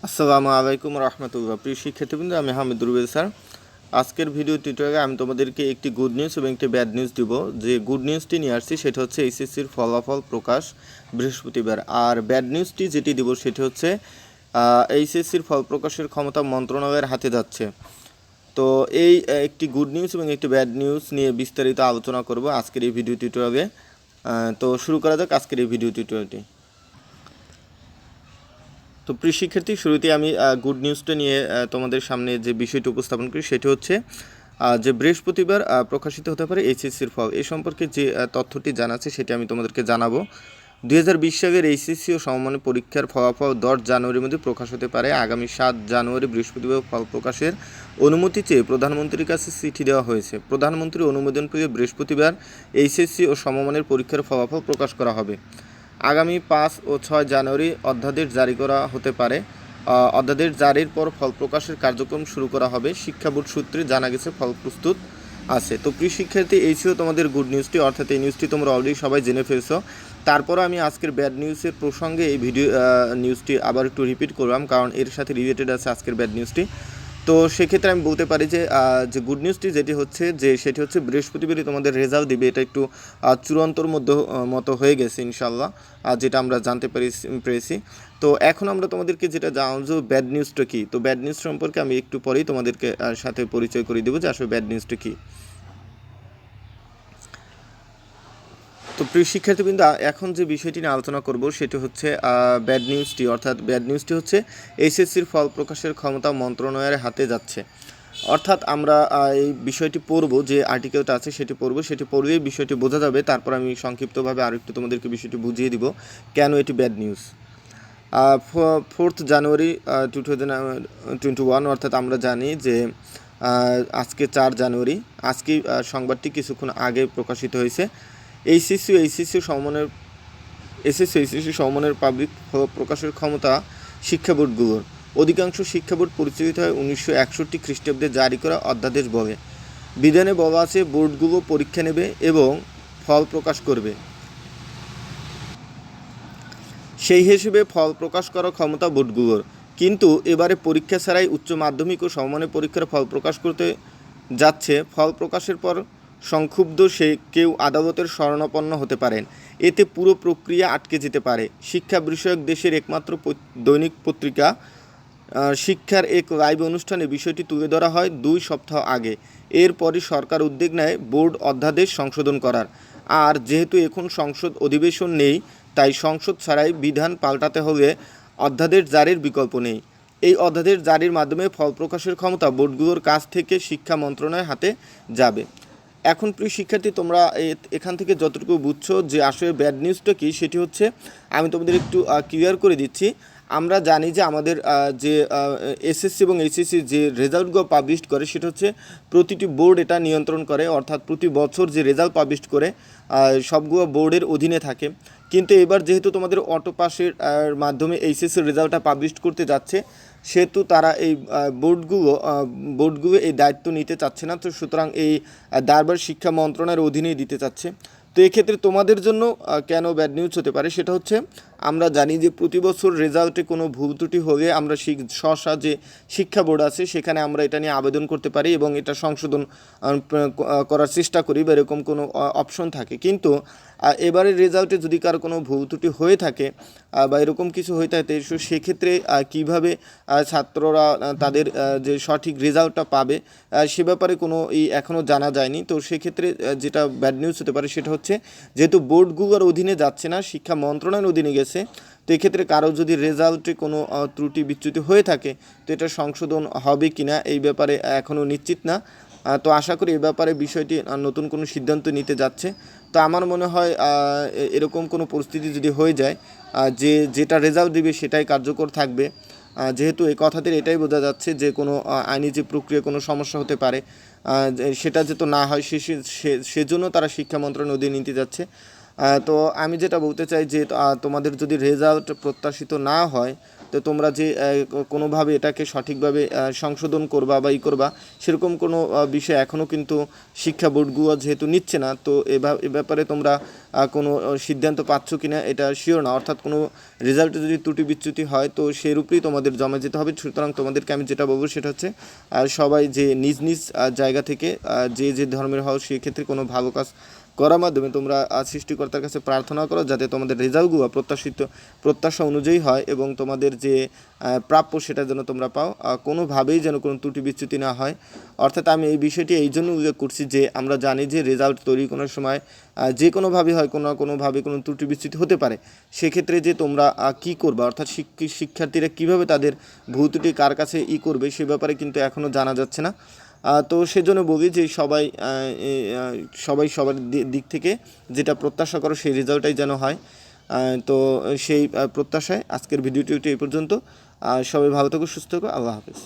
আসসালামু আলাইকুম রহমতুল্লাহ। প্রিয় শিক্ষার্থীবৃন্দ, আমি হামিদুর রুবেল স্যার। আজকের ভিডিও টিউটোরিয়ালে আমি তোমাদেরকে একটি গুড নিউজ এবং একটি ব্যাড নিউজ দিব। যে গুড নিউজটি নিয়ে আসছি সেটা হচ্ছে এইচএসসির ফলাফল প্রকাশ বৃহস্পতিবার, আর ব্যাড নিউজটি যেটি দিব সেটি হচ্ছে এইচএসসির ফল প্রকাশের ক্ষমতা মন্ত্রণালয়ের হাতে যাচ্ছে। তো এই একটি গুড নিউজ এবং একটি ব্যাড নিউজ নিয়ে বিস্তারিত আলোচনা করব আজকের এই ভিডিও টিউটোরিয়ালে। তো শুরু করা যাক আজকের এই ভিডিও টিউটোরিয়ালটি। তো প্রিয় শিক্ষার্থী, শুরুতে আমি গুড নিউজটা নিয়ে তোমাদের সামনে যে বিষয়টি উপস্থাপন করি সেটি হচ্ছে যে বৃহস্পতিবার প্রকাশিত হতে পারে এইচএসসির ফল। এই সম্পর্কে যে তথ্যটি জানাচ্ছে সেটি আমি তোমাদেরকে জানাবো। 2020 সালের এইচএসসি ও সমমানের পরীক্ষার ফলাফল 10 জানুয়ারির মধ্যে প্রকাশ হতে পারে। আগামী 7 জানুয়ারি বৃহস্পতিবার ফল প্রকাশের অনুমতি চেয়ে প্রধানমন্ত্রীর কাছে চিঠি দেওয়া হয়েছে। প্রধানমন্ত্রীর অনুমোদন পেয়ে বৃহস্পতিবার এইচএসসি ও সমমানের পরীক্ষার ফলাফল প্রকাশ করা হবে। আগামী 5 ও 6 জানুয়ারি অধ্যাদেশ জারি করা হতে পারে। অধ্যাদেশ জারির পর ফল প্রকাশের কার্যক্রম শুরু করা হবে। শিক্ষা বোর্ড সূত্রে জানা গেছে ফল প্রস্তুত আছে। তো প্রিয় শিক্ষার্থী, এই ছিল তোমাদের গুড নিউজটি, অর্থাৎ এই নিউজটি তোমরা অলরেডি সবাই জেনে ফেলছো। তারপরও আমি আজকের ব্যাড নিউজের প্রসঙ্গে এই ভিডিও নিউজটি আবার একটু রিপিট করলাম, কারণ এর সাথে রিলেটেড আছে আজকের ব্যাড নিউজটি। তো সেক্ষেত্রে আমি বলতে পারি যে গুড নিউজটি যেটি হচ্ছে সেটি হচ্ছে বৃহস্পতিবারই তোমাদের রেজাল্ট দিবে। এটা একটু চূড়ান্তর মতো হয়ে গেছে ইনশাল্লাহ, যেটা আমরা জানতে পেরেছি। তো এখন আমরা তোমাদেরকে যেটা জানাবো ব্যাড নিউজটা কী। তো ব্যাড নিউজ সম্পর্কে আমি একটু পরেই তোমাদেরকে সাথে পরিচয় করে দেবো যে আসলে ব্যাড নিউজটা কী। তো প্রিয় শিক্ষার্থীবৃন্দ, এখন যে বিষয়টি নিয়ে আলোচনা করব সেটি হচ্ছে ব্যাড নিউজটি, অর্থাৎ ব্যাড নিউজটি হচ্ছে এইচএসসির ফল প্রকাশের ক্ষমতা মন্ত্রণালয়ের হাতে যাচ্ছে। অর্থাৎ আমরা এই বিষয়টি পড়ব, যে আর্টিকেলটা আছে সেটি পড়ব, সেটি পড়লেই বিষয়টি বোঝা যাবে। তারপর আমি সংক্ষিপ্তভাবে আরেকটু তোমাদেরকে বিষয়টি বুঝিয়ে দিব কেন এটি ব্যাড নিউজ। 4 জানুয়ারি 2021, অর্থাৎ আমরা জানি যে আজকে 4 জানুয়ারি, আজকেই সংবাদটি কিছুক্ষণ আগে প্রকাশিত হয়েছে। এইচএসসি সমমানের পাবলিক প্রকাশের ক্ষমতা শিক্ষা বোর্ডগুলোর। অধিকাংশ শিক্ষা বোর্ড পরিচালিত হয় 1961 খ্রিস্টাব্দে জারি করা অধ্যাদেশ বলে। বিধানে বলা আছে বোর্ডগুলো পরীক্ষা নেবে এবং ফল প্রকাশ করবে। সেই হিসেবে ফল প্রকাশ করার ক্ষমতা বোর্ডগুলোর। কিন্তু এবারে পরীক্ষা ছাড়াই উচ্চ মাধ্যমিক ও সমমানের পরীক্ষার ফল প্রকাশ করতে যাচ্ছে। ফল প্রকাশের পর সংক্ষুব্ধ কেউ আদালতের শরণাপন্ন হতে পারেন। এতে পুরো প্রক্রিয়া আটকে যেতে পারে। শিক্ষা বিষয়ক দেশের একমাত্র দৈনিক পত্রিকা শিক্ষার এক লাইভ অনুষ্ঠানে বিষয়টি তুলে ধরা হয় 2 সপ্তাহ আগে। এরপরই সরকার উদ্যোগ নেয় বোর্ড অধ্যাদেশ সংশোধন করার। আর যেহেতু এখন সংসদ অধিবেশন নেই, তাই সংসদ ছাড়াই বিধান পাল্টাতে হলে অধ্যাদেশ জারির বিকল্প নেই। এই অধ্যাদেশ জারির মাধ্যমে ফল প্রকাশের ক্ষমতা বোর্ডগুলোর কাছ থেকে শিক্ষা মন্ত্রণালয়ের হাতে যাবে। এখন প্রিয় শিক্ষার্থী, তোমরা এখান থেকে যতটুকু বুঝছো যে আসলে ব্যাড নিউজটা কী সেটি হচ্ছে আমি তোমাদের একটু ক্লিয়ার করে দিচ্ছি। আমরা জানি যে আমাদের যে এসএসসি এবং এইচএসসি যে রেজাল্টগুলো পাবলিশ করে সেটা হচ্ছে প্রতিটি বোর্ড এটা নিয়ন্ত্রণ করে, অর্থাৎ প্রতি বছর যে রেজাল্ট পাবলিশ করে সবগুলো বোর্ডের অধীনে থাকে। কিন্তু এবার যেহেতু তোমাদের অটো পাসের মাধ্যমে এইচএসসির রেজাল্টটা পাবলিশ করতে যাচ্ছে, সেহেতু তারা এই বোর্ডগুলো এই দায়িত্ব নিতে চাচ্ছে না। তো সুতরাং এই দায়ভার শিক্ষা মন্ত্রণালয়ের অধীনেই দিতে চাচ্ছে। তো এক্ষেত্রে তোমাদের জন্য কেন ব্যাড নিউজ হতে পারে সেটা হচ্ছে আমরা জানি যে প্রতি বছর রেজাল্টে কোনো ভুল ত্রুটি হলে আমরা যে শিক্ষা বোর্ড আছে সেখানে আমরা এটা নিয়ে আবেদন করতে পারি এবং এটা সংশোধন করার চেষ্টা করি, বা এরকম কোনো অপশন থাকে। কিন্তু এবারের রেজাল্টে যদি কারো কোনো ভুল ত্রুটি হয়ে থাকে বা এরকম কিছু হয়ে থাকে, সেক্ষেত্রে কীভাবে ছাত্ররা তাদের যে সঠিক রেজাল্টটা পাবে সে ব্যাপারে কোনো এখনও জানা যায়নি। তো সেক্ষেত্রে যেটা ব্যাড নিউজ হতে পারে সেটা হচ্ছে যেহেতু বোর্ডগুলোর অধীনে যাচ্ছে না, শিক্ষা মন্ত্রণালয়ের অধীনে গেছে, তো এক্ষেত্রে কারো যদি রেজাল্টে কোনো ত্রুটি বিচ্যুতি হয়ে থাকে তো এটা সংশোধন হবে কি না এই ব্যাপারে এখনও নিশ্চিত না। তো আশা করি এ ব্যাপারে বিষয়টি নতুন কোনো সিদ্ধান্ত নিতে যাচ্ছে। তো আমার মনে হয় এরকম কোনো পরিস্থিতি যদি হয়ে যায় যেটা রেজাল্ট দিবে সেটাই কার্যকর থাকবে, যেহেতু এই কথাতে এটাই বোঝা যাচ্ছে যে কোনো আইনি যে প্রক্রিয়া কোনো সমস্যা হতে পারে সেটা যেহেতু না হয় সেজন্য তারা শিক্ষা মন্ত্রণালয়ের অধীনে নিতে যাচ্ছে। তো আমি যেটা বলতে চাই যে তোমাদের যদি রেজাল্ট প্রত্যাশিত না হয়, তো তোমরা যে কোনোভাবে এটাকে সঠিকভাবে সংশোধন করবা বা করবা, সেরকম কোনো বিষয় এখনও কিন্তু শিক্ষা বোর্ডগুলো যেহেতু নিচ্ছে না, তো এ ব্যাপারে তোমরা কোনো সিদ্ধান্ত পাচ্ছ কি না এটা শিওর না। অর্থাৎ কোনো রেজাল্টে যদি ত্রুটি বিচ্যুতি হয় তো সেরূপেই তোমাদের জমা যেতে হবে। সুতরাং তোমাদেরকে আমি যেটা বলবো সেটা হচ্ছে সবাই যে নিজ নিজ জায়গা থেকে যে ধর্মের হও সেই ক্ষেত্রে কোনো ভালো কাজ করার মাধ্যমে তোমরা সৃষ্টিকর্তার কাছে প্রার্থনা করো যাতে তোমাদের রেজাল্টগুলো প্রত্যাশা অনুযায়ী হয় এবং তোমাদের যে প্রাপ্য সেটা যেন তোমরা পাও, কোনোভাবেই যেন কোনো ত্রুটি বিচ্যুতি না হয়। অর্থাৎ আমি এই বিষয়টি এই জন্য উল্লেখ করছি যে আমরা জানি যে রেজাল্ট তৈরি কোনো সময় যে কোনোভাবে হয়, কোনোভাবে কোনো ত্রুটি বিচ্যুতি হতে পারে। সেক্ষেত্রে যে তোমরা কী করবে, অর্থাৎ শিক্ষার্থীরা কীভাবে তাদের ভুল ত্রুটি কার কাছে করবে সে ব্যাপারে কিন্তু এখনও জানা যাচ্ছে না। তো সেজন্য বলি যে সবাই সবার দিক থেকে যেটা প্রত্যাশা করো সেই রেজাল্টটাই যেন হয়। তো সেই প্রত্যাশায় আজকের ভিডিওটি এই পর্যন্ত। সবাই ভালো থাকো, সুস্থ থাকো, আল্লাহ হাফেজ।